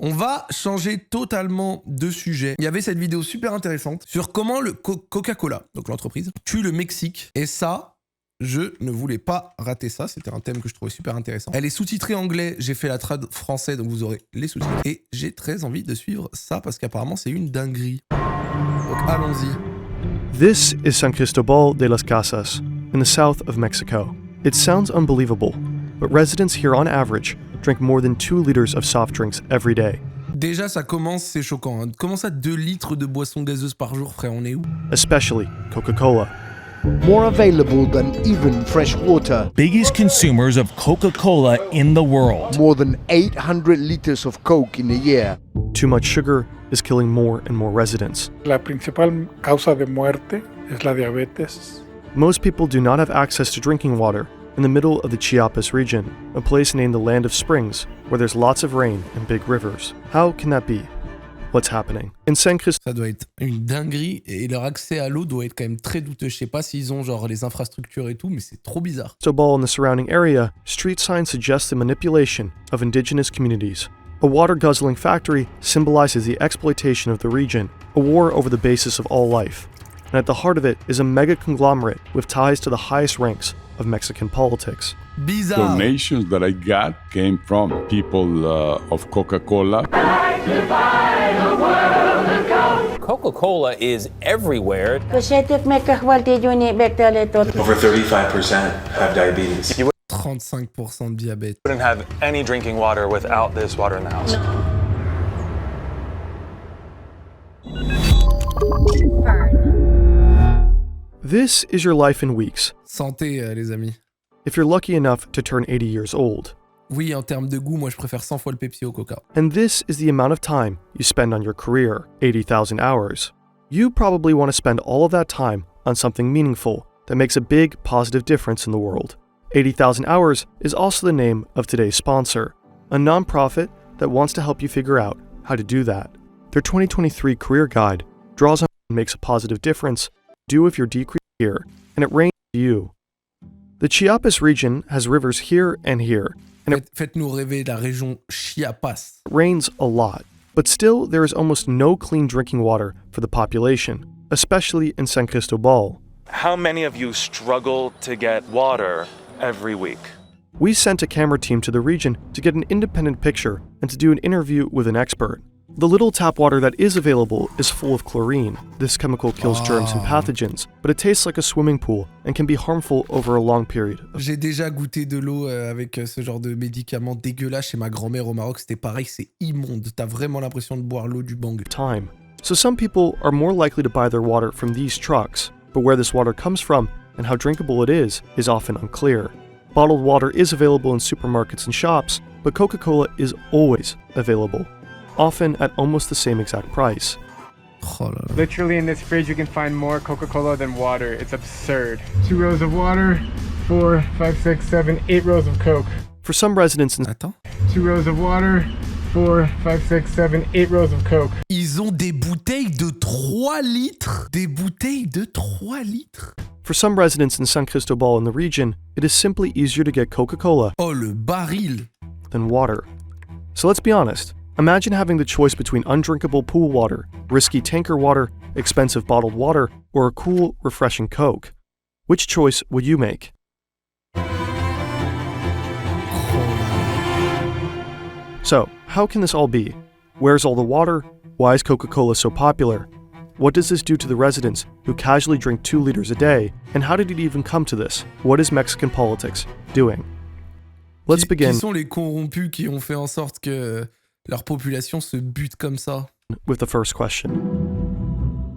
On va changer totalement de sujet. Il y avait cette vidéo super intéressante sur comment le Coca-Cola, donc l'entreprise, tue le Mexique. Et ça, je ne voulais pas rater ça. C'était un thème que je trouvais super intéressant. Elle est sous-titrée anglais. J'ai fait la trad français, donc vous aurez les sous-titres. Et j'ai très envie de suivre ça parce qu'apparemment, c'est une dinguerie. Donc allons-y. This is San Cristobal de las Casas, in the south of Mexico. It sounds unbelievable, but residents here on average drink more than 2 liters of soft drinks every day. Déjà, ça commence, c'est choquant. Hein. Comment ça, 2 litres de boissons gazeuses par jour, frère, on est où? Especially Coca-Cola. More available than even fresh water. Biggest consumers of Coca-Cola in the world. More than 800 liters of Coke in a year. Too much sugar is killing more and more residents. La principal causa de muerte es la diabetes. Most people do not have access to drinking water in the middle of the Chiapas region, a place named the Land of Springs, where there's lots of rain and big rivers. How can that be? What's happening? In San Cristobal, ça doit être une dinguerie et leur accès à l'eau doit être quand même très douteux. Je sais pas s'ils ont genre les infrastructures et tout, mais c'est trop bizarre. and the surrounding area, street signs suggest the manipulation of indigenous communities. A water-guzzling factory symbolizes the exploitation of the region, a war over the basis of all life. And at the heart of it is a mega conglomerate with ties to the highest ranks of Mexican politics. Bizarre. Donations that I got came from people of Coca-Cola. Coca-Cola is everywhere. Over 35% have diabetes. 35% de diabète. Wouldn't have any drinking water without this water in the house. This is your life in weeks. Santé, les amis. If you're lucky enough to turn 80 years old. Oui, en termes de goût, moi je préfère 100 fois le Pepsi au Coca. And this is the amount of time you spend on your career, 80,000 hours. You probably want to spend all of that time on something meaningful that makes a big positive difference in the world. 80,000 Hours is also the name of today's sponsor, a nonprofit that wants to help you figure out how to do that. Their 2023 career guide draws on and makes a positive difference, do if you're decreased here, and it rains you. The Chiapas region has rivers here and here, and Faites-nous rêver la région Chiapas. it rains a lot. But still, there is almost no clean drinking water for the population, especially in San Cristobal. How many of you struggle to get water every week? We sent a camera team to the region to get an independent picture and to do an interview with an expert. The little tap water that is available is full of chlorine. This chemical kills germs and pathogens, but it tastes like a swimming pool and can be harmful over a long period. J'ai déjà goûté de l'eau avec ce genre de médicaments dégueulasses chez ma grand-mère au Maroc. C'était pareil, c'est immonde. T'as vraiment l'impression de boire l'eau du bang. Time. So some people are more likely to buy their water from these trucks, but where this water comes from and how drinkable it is often unclear. Bottled water is available in supermarkets and shops, but Coca-Cola is always available, often at almost the same exact price. Oh là là. Literally in this fridge you can find more Coca-Cola than water. It's absurd. 2 rows of water, 4, 5, 6, 7, 8 rows of Coke. For some residents in Attends. 2 rows of water, 4, 5, 6, 7, 8 rows of Coke. Ils ont des bouteilles de 3 litres. Des bouteilles de 3 litres. For some residents in San Cristobal in the region, it is simply easier to get Coca-Cola Oh, le baril. than water. So let's be honest. Imagine having the choice between undrinkable pool water, risky tanker water, expensive bottled water, or a cool, refreshing Coke. Which choice would you make? So, how can this all be? Where's all the water? Why is Coca-Cola so popular? What does this do to the residents who casually drink 2 liters a day? And how did it even come to this? What is Mexican politics doing? Let's begin. Qui sont les corrompus qui ont fait en sorte que leur population se bute comme ça? With the first question.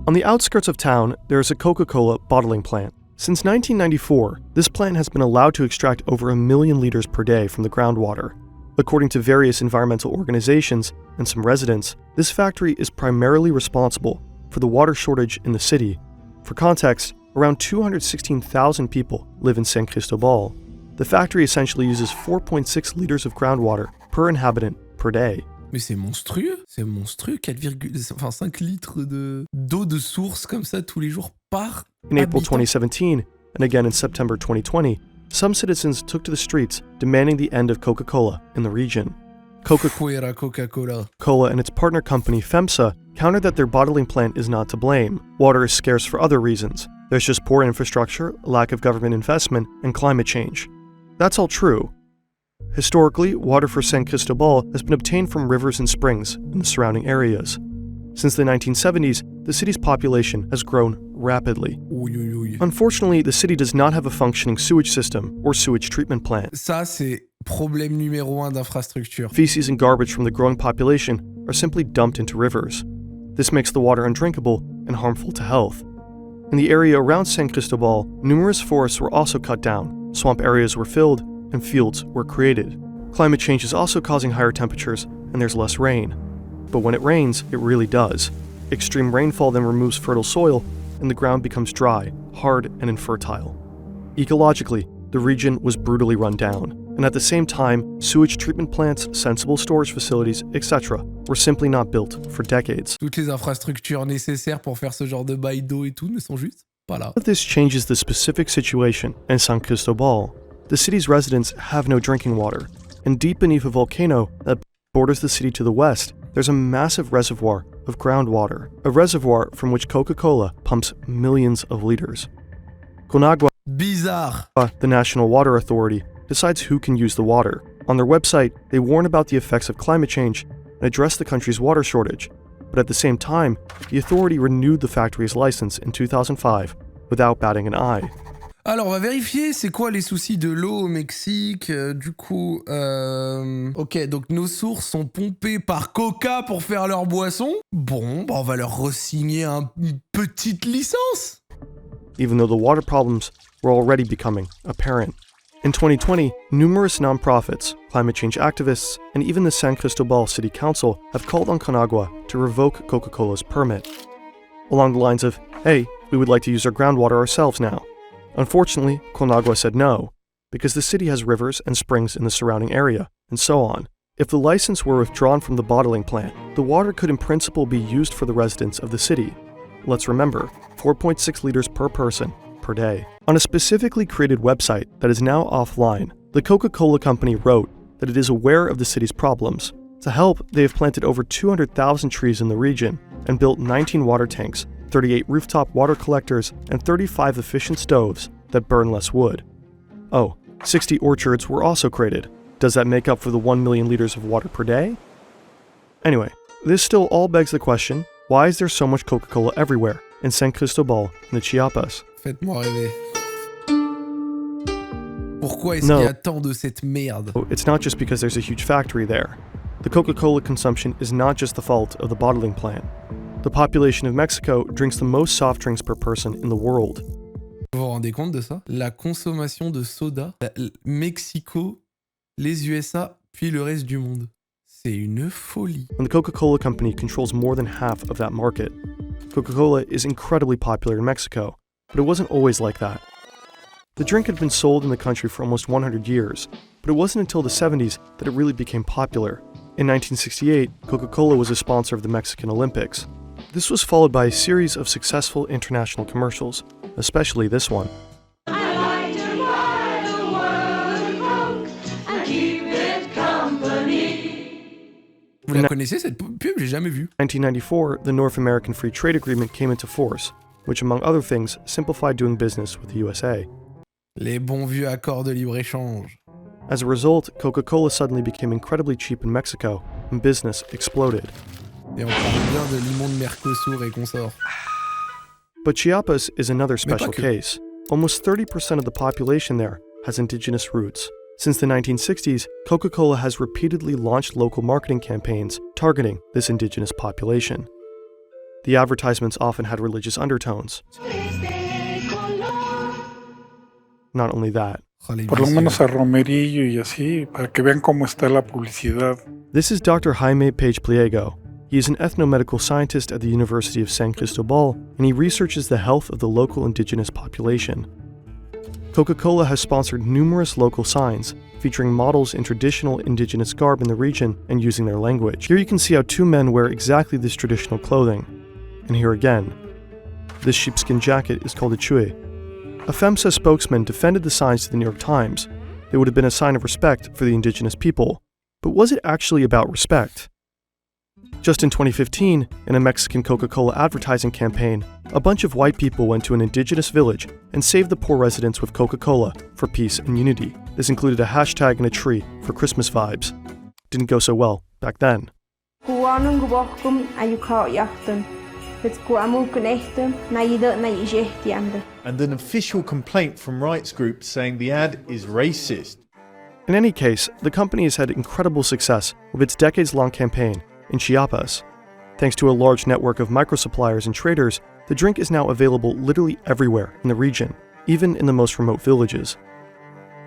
On the outskirts of town, there is a Coca-Cola bottling plant. Since 1994, this plant has been allowed to extract over 1 million liters per day from the groundwater. According to various environmental organizations and some residents, this factory is primarily responsible for the water shortage in the city. For context, around 216,000 people live in San Cristobal. The factory essentially uses 4.6 liters of groundwater per inhabitant per day. Mais c'est monstrueux, 4,5 litres d'eau de source comme ça tous les jours par In April habitant. 2017, and again in September 2020, some citizens took to the streets demanding the end of Coca-Cola in the region. Fuera Coca-Cola. Coca-Cola and its partner company FEMSA countered that their bottling plant is not to blame. Water is scarce for other reasons. There's just poor infrastructure, lack of government investment, and climate change. That's all true. Historically, water for San Cristobal has been obtained from rivers and springs in the surrounding areas. Since the 1970s, the city's population has grown rapidly. Unfortunately, the city does not have a functioning sewage system or sewage treatment plant. Ça, c'est problème numéro 1 d'infrastructure. Feces and garbage from the growing population are simply dumped into rivers. This makes the water undrinkable and harmful to health. In the area around San Cristobal, numerous forests were also cut down, swamp areas were filled, and fields were created. Climate change is also causing higher temperatures, and there's less rain. But when it rains, it really does. Extreme rainfall then removes fertile soil, and the ground becomes dry, hard, and infertile. Ecologically, the region was brutally run down, and at the same time, sewage treatment plants, sensible storage facilities, etc. were simply not built for decades. Toutes les infrastructures nécessaires pour faire ce genre de bail d'eau et tout ne sont juste pas là. This changes the specific situation in San Cristobal. The city's residents have no drinking water, and deep beneath a volcano that borders the city to the west, there's a massive reservoir of groundwater, a reservoir from which Coca-Cola pumps millions of liters. Conagua, Bizarre. the National Water Authority, decides who can use the water. On their website, they warn about the effects of climate change and address the country's water shortage. But at the same time, the authority renewed the factory's license in 2005 without batting an eye. Alors, on va vérifier c'est quoi les soucis de l'eau au Mexique. Ok, donc nos sources sont pompées par Coca pour faire leur boisson. Bon, bah on va leur re-signer une petite licence. Even though the water problems were already becoming apparent. In 2020, numerous nonprofits, climate change activists, and even the San Cristobal City Council have called on Conagua to revoke Coca-Cola's permit. Along the lines of, hey, we would like to use our groundwater ourselves now. Unfortunately, Conagua said no, because the city has rivers and springs in the surrounding area, and so on. If the license were withdrawn from the bottling plant, the water could in principle be used for the residents of the city. Let's remember, 4.6 liters per person per day. On a specifically created website that is now offline, the Coca-Cola company wrote that it is aware of the city's problems. To help, they have planted over 200,000 trees in the region and built 19 water tanks, 38 rooftop water collectors, and 35 efficient stoves that burn less wood. Oh, 60 orchards were also created. Does that make up for the 1 million liters of water per day? Anyway, this still all begs the question, why is there so much Coca-Cola everywhere in San Cristobal and the Chiapas? Faites-moi rêver. Pourquoi est-ce qu'il y a tant de cette merde? It's not just because there's a huge factory there. The Coca-Cola consumption is not just the fault of the bottling plant. The population of Mexico drinks the most soft drinks per person in the world. Vous vous rendez compte de ça? La consommation de soda, Mexico, les USA, puis le reste du monde. C'est une folie. And the Coca-Cola company controls more than half of that market. Coca-Cola is incredibly popular in Mexico, but it wasn't always like that. The drink had been sold in the country for almost 100 years, but it wasn't until the 70s that it really became popular. In 1968, Coca-Cola was a sponsor of the Mexican Olympics. This was followed by a series of successful international commercials, especially this one. Vous la connaissez cette pub? J'ai jamais vu. In 1994, the North American Free Trade Agreement came into force, which among other things simplified doing business with the USA. Les bons vieux accords de libre-échange. As a result, Coca-Cola suddenly became incredibly cheap in Mexico, and business exploded. Et on parle bien de limon de Mercosur et consorts. But Chiapas is another special case. Almost 30% of the population there has indigenous roots. Since the 1960s, Coca-Cola has repeatedly launched local marketing campaigns targeting this indigenous population. The advertisements often had religious undertones. Not only that. Por lo menos a Romerillo y así, para que vean cómo está la publicidad. This is Dr. Jaime Page Pliego. He is an ethnomedical scientist at the University of San Cristobal, and he researches the health of the local indigenous population. Coca-Cola has sponsored numerous local signs, featuring models in traditional indigenous garb in the region and using their language. Here you can see how two men wear exactly this traditional clothing. And here again. This sheepskin jacket is called a chue. A FEMSA spokesman defended the signs to the New York Times. They would have been a sign of respect for the indigenous people. But was it actually about respect? Just in 2015, in a Mexican Coca-Cola advertising campaign, a bunch of white people went to an indigenous village and saved the poor residents with Coca-Cola for peace and unity. This included a hashtag and a tree for Christmas vibes. Didn't go so well back then. And an official complaint from rights groups saying the ad is racist. In any case, the company has had incredible success with its decades-long campaign in Chiapas. Thanks to a large network of micro-suppliers and traders, the drink is now available literally everywhere in the region, even in the most remote villages.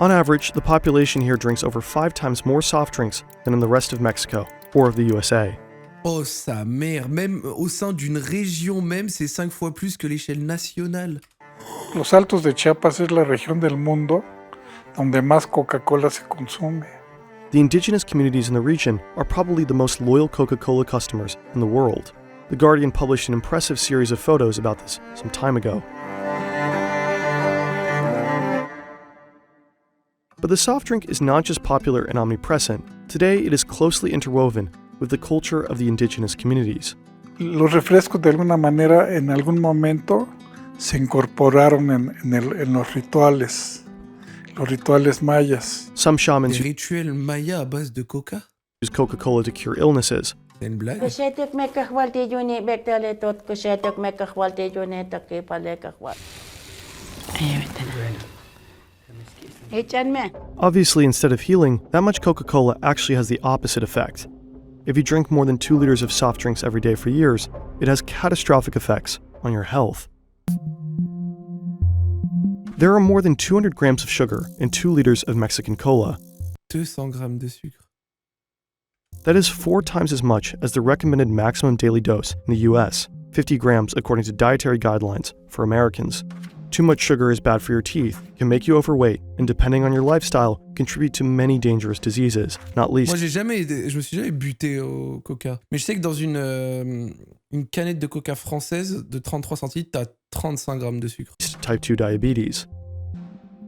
On average, the population here drinks over 5 times more soft drinks than in the rest of Mexico or of the USA. Oh sa mère, même au sein d'une région même, c'est 5 fois plus que l'échelle nationale. Los Altos de Chiapas es la región del mundo donde más Coca-Cola se consume. The indigenous communities in the region are probably the most loyal Coca-Cola customers in the world. The Guardian published an impressive series of photos about this some time ago. But the soft drink is not just popular and omnipresent. Today, it is closely interwoven with the culture of the indigenous communities. Los refrescos de alguna manera en algún momento se incorporaron en los rituales mayas. Some shamans Des rituels mayas à base de coca? use Coca-Cola to cure illnesses. C'est une blague? Obviously, instead of healing, that much Coca-Cola actually has the opposite effect. If you drink more than 2 liters of soft drinks every day for years, it has catastrophic effects on your health. There are more than 200 grams of sugar in 2 liters of Mexican cola. 200 grammes de sucre. That is 4 times as much as the recommended maximum daily dose in the US, 50 grams according to dietary guidelines for Americans. Too much sugar is bad for your teeth, can make you overweight, and depending on your lifestyle, contribute to many dangerous diseases, not least. Moi, je me suis jamais buté au coca. Mais je sais que dans une canette de coca française de 33 centilitres, t'as 35 grammes de sucre. Type 2 diabetes.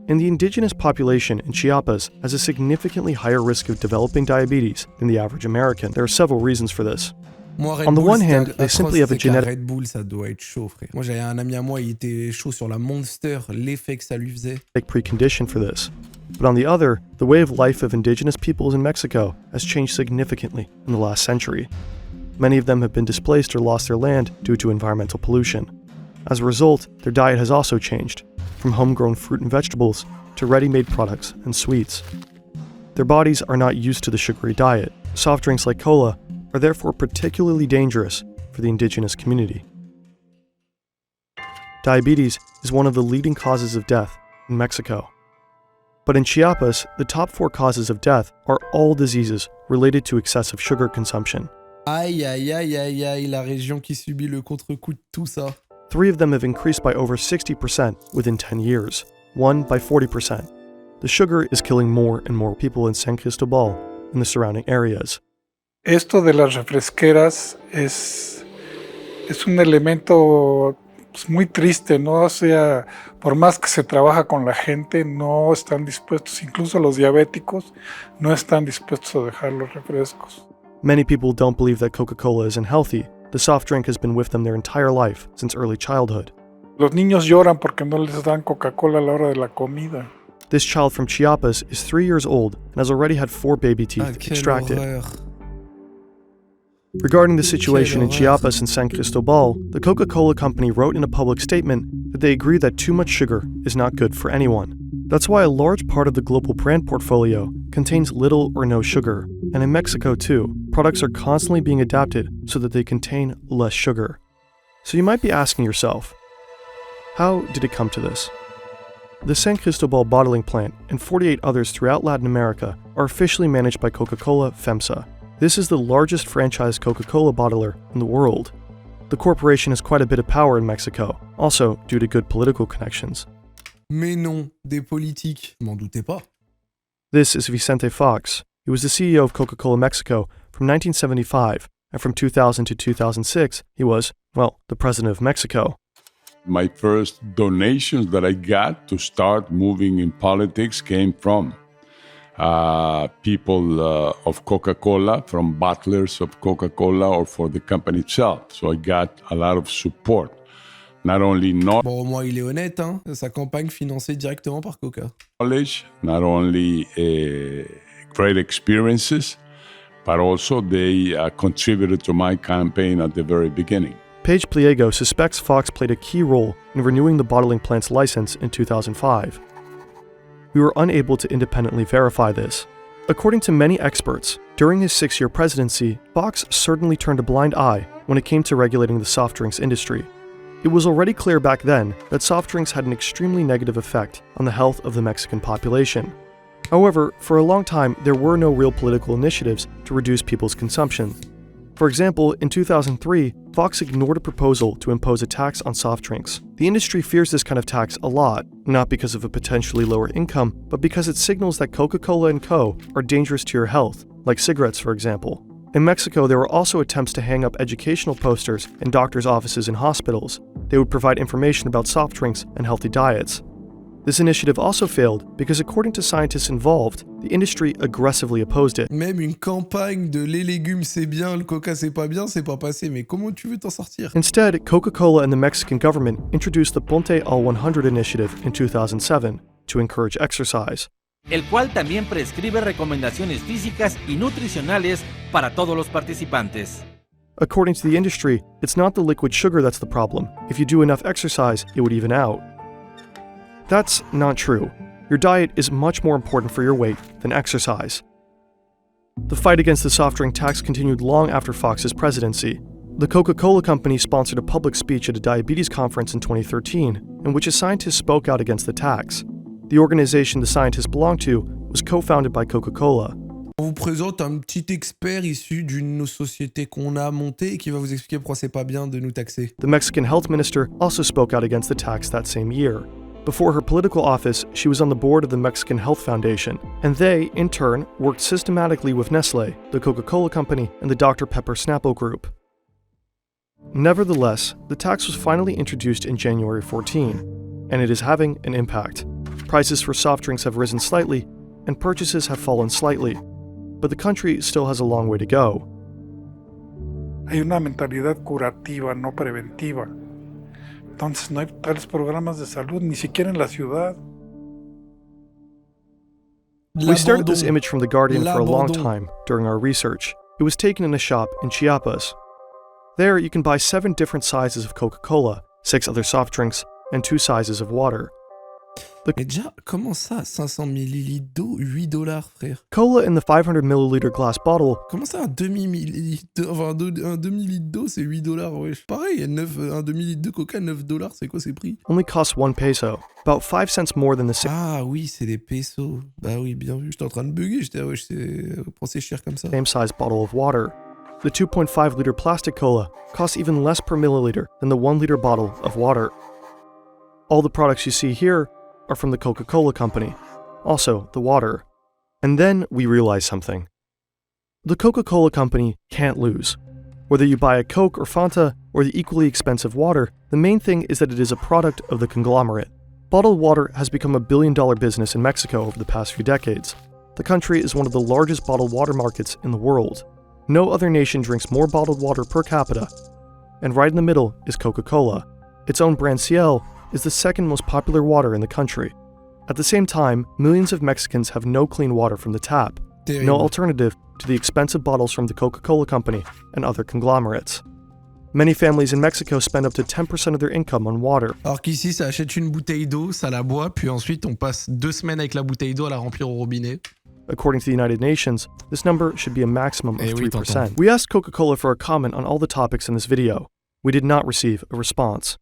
And the indigenous population in Chiapas has a significantly higher risk of developing diabetes than the average American. There are several reasons for this. Moi, Red On the Bull, one hand, they simply have a genetic Red Bull, ça doit être chaud, frère. Moi, j'avais un ami à moi, il était chaud sur la Monster, l'effet que ça lui faisait. precondition for this. But on the other, the way of life of indigenous peoples in Mexico has changed significantly in the last century. Many of them have been displaced or lost their land due to environmental pollution. As a result, their diet has also changed, from homegrown fruit and vegetables to ready-made products and sweets. Their bodies are not used to the sugary diet. Soft drinks like cola are therefore particularly dangerous for the indigenous community. Diabetes is one of the leading causes of death in Mexico. But in Chiapas, the top 4 causes of death are all diseases related to excessive sugar consumption. Aïe, aïe, aïe, aïe, aïe, la région qui subit le contre-coup de tout ça. 3 of them have increased by over 60% within 10 years, 1 by 40%. The sugar is killing more and more people in San Cristobal and the surrounding areas. Esto de las refresqueras es un elemento muy triste, ¿no? O sea, por más que se trabaja con la gente, no están dispuestos, incluso los diabéticos, no están dispuestos a dejar los refrescos. Many people don't believe that Coca-Cola is unhealthy. The soft drink has been with them their entire life, since early childhood. Los niños lloran porque no les dan Coca-Cola a la hora de la comida. This child from Chiapas is 3 years old and has already had 4 baby teeth extracted. Horreur. Regarding the situation in Chiapas and San Cristobal, the Coca-Cola company wrote in a public statement that they agree that too much sugar is not good for anyone. That's why a large part of the global brand portfolio contains little or no sugar. And in Mexico too, products are constantly being adapted so that they contain less sugar. So you might be asking yourself, how did it come to this? The San Cristobal bottling plant and 48 others throughout Latin America are officially managed by Coca-Cola FEMSA. This is the largest franchise Coca-Cola bottler in the world. The corporation has quite a bit of power in Mexico, also due to good political connections. Mais non, des politiques, je m'en doutais pas. This is Vicente Fox. He was the CEO of Coca-Cola Mexico from 1975, and from 2000 to 2006, he was, well, the president of Mexico. My first donations that I got to start moving in politics came from people of Coca-Cola, from bottlers of Coca-Cola, or for the company itself. So I got a lot of support. Not only Bon, au moins, il est honnête, hein. Sa campagne financée directement par Coca. knowledge, not only great experiences, but also they contributed to my campaign at the very beginning. Paige Pliego suspects Fox played a key role in renewing the bottling plant's license in 2005. We were unable to independently verify this. According to many experts, during his 6-year presidency, Fox certainly turned a blind eye when it came to regulating the soft drinks industry. It was already clear back then that soft drinks had an extremely negative effect on the health of the Mexican population. However, for a long time, there were no real political initiatives to reduce people's consumption. For example, in 2003, Fox ignored a proposal to impose a tax on soft drinks. The industry fears this kind of tax a lot, not because of a potentially lower income, but because it signals that Coca-Cola and Co. are dangerous to your health, like cigarettes, for example. In Mexico, there were also attempts to hang up educational posters in doctors' offices and hospitals. They would provide information about soft drinks and healthy diets. This initiative also failed because, according to scientists involved, the industry aggressively opposed it. Même une campagne de les légumes c'est bien, le coca c'est pas bien, c'est pas passé, mais comment tu veux t'en sortir? Instead, Coca-Cola and the Mexican government introduced the Ponte al 100 initiative in 2007 to encourage exercise. El cual también prescribe recomendaciones físicas y nutricionales para todos los participantes. According to the industry, it's not the liquid sugar that's the problem. If you do enough exercise, it would even out. That's not true. Your diet is much more important for your weight than exercise. The fight against the soft drink tax continued long after Fox's presidency. The Coca-Cola company sponsored a public speech at a diabetes conference in 2013, in which a scientist spoke out against the tax. The organization the scientist belonged to was co-founded by Coca-Cola. On vous présente un petit expert issu d'une société qu'on a montée et qui va vous expliquer pourquoi c'est pas bien de nous taxer. The Mexican health minister also spoke out against the tax that same year. Before her political office, she was on the board of the Mexican Health Foundation, and they, in turn, worked systematically with Nestlé, the Coca-Cola company, and the Dr. Pepper Snapple Group. Nevertheless, the tax was finally introduced in January 14, and it is having an impact. Prices for soft drinks have risen slightly, and purchases have fallen slightly, but the country still has a long way to go. Hay una mentalidad curativa, no preventiva. Entonces no hay tales programas de salud, ni siquiera en la ciudad. We stared at this image from The Guardian for a long time during our research. It was taken in a shop in Chiapas. There, you can buy 7 different sizes of Coca-Cola, 6 other soft drinks, and 2 sizes of water. Mais déjà, comment ça, 500 millilitres d'eau, $8, frère? Cola in the 500 milliliter glass bottle. Comment ça, un demi-millilitre un demi-litre d'eau, c'est $8, wesh. Pareil, un demi-litre de coca, $9, c'est quoi ces prix? Only costs 1 peso, about 5 cents more than the Ah oui, c'est des pesos. Bah oui, bien vu. J'étais en train de bugger, j'étais, wesh, c'est cher comme ça. Same size bottle of water. The 2.5 liter plastic cola costs even less per milliliter than the 1 liter bottle of water. All the products you see here are from the Coca-Cola company, also the water. And then we realized something. The Coca-Cola company can't lose. Whether you buy a Coke or Fanta or the equally expensive water, the main thing is that it is a product of the conglomerate. Bottled water has become a billion-dollar business in Mexico over the past few decades. The country is one of the largest bottled water markets in the world. No other nation drinks more bottled water per capita. And right in the middle is Coca-Cola. Its own brand Ciel is the second most popular water in the country. At the same time, millions of Mexicans have no clean water from the tap, no alternative to the expensive bottles from the Coca-Cola company and other conglomerates. Many families in Mexico spend up to 10% of their income on water. Alors qu'ici, ça achète une bouteille d'eau, ça la boit, puis ensuite on passe 2 semaines avec la bouteille d'eau à la remplir au robinet. According to the United Nations, this number should be a maximum of 3%. We asked Coca-Cola for a comment on all the topics in this video. We did not receive a response.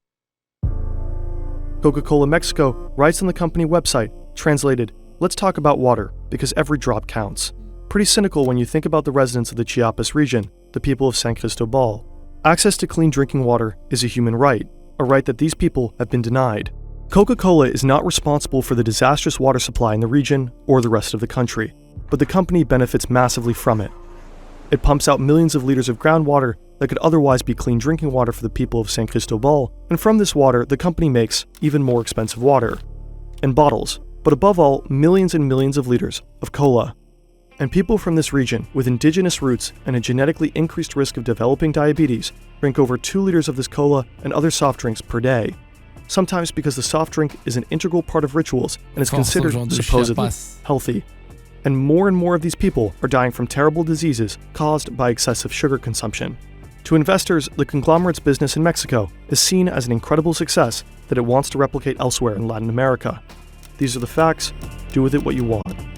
Coca-Cola Mexico writes on the company website, translated, "Let's talk about water, because every drop counts." Pretty cynical when you think about the residents of the Chiapas region, the people of San Cristobal. Access to clean drinking water is a human right, a right that these people have been denied. Coca-Cola is not responsible for the disastrous water supply in the region or the rest of the country, but the company benefits massively from it. It pumps out millions of liters of groundwater that could otherwise be clean drinking water for the people of San Cristobal, and from this water, the company makes even more expensive water. In bottles, but above all, millions and millions of liters of cola. And people from this region with indigenous roots and a genetically increased risk of developing diabetes drink over 2 liters of this cola and other soft drinks per day. Sometimes because the soft drink is an integral part of rituals and is considered supposedly healthy. And more of these people are dying from terrible diseases caused by excessive sugar consumption. To investors, the conglomerate's business in Mexico is seen as an incredible success that it wants to replicate elsewhere in Latin America. These are the facts. Do with it what you want.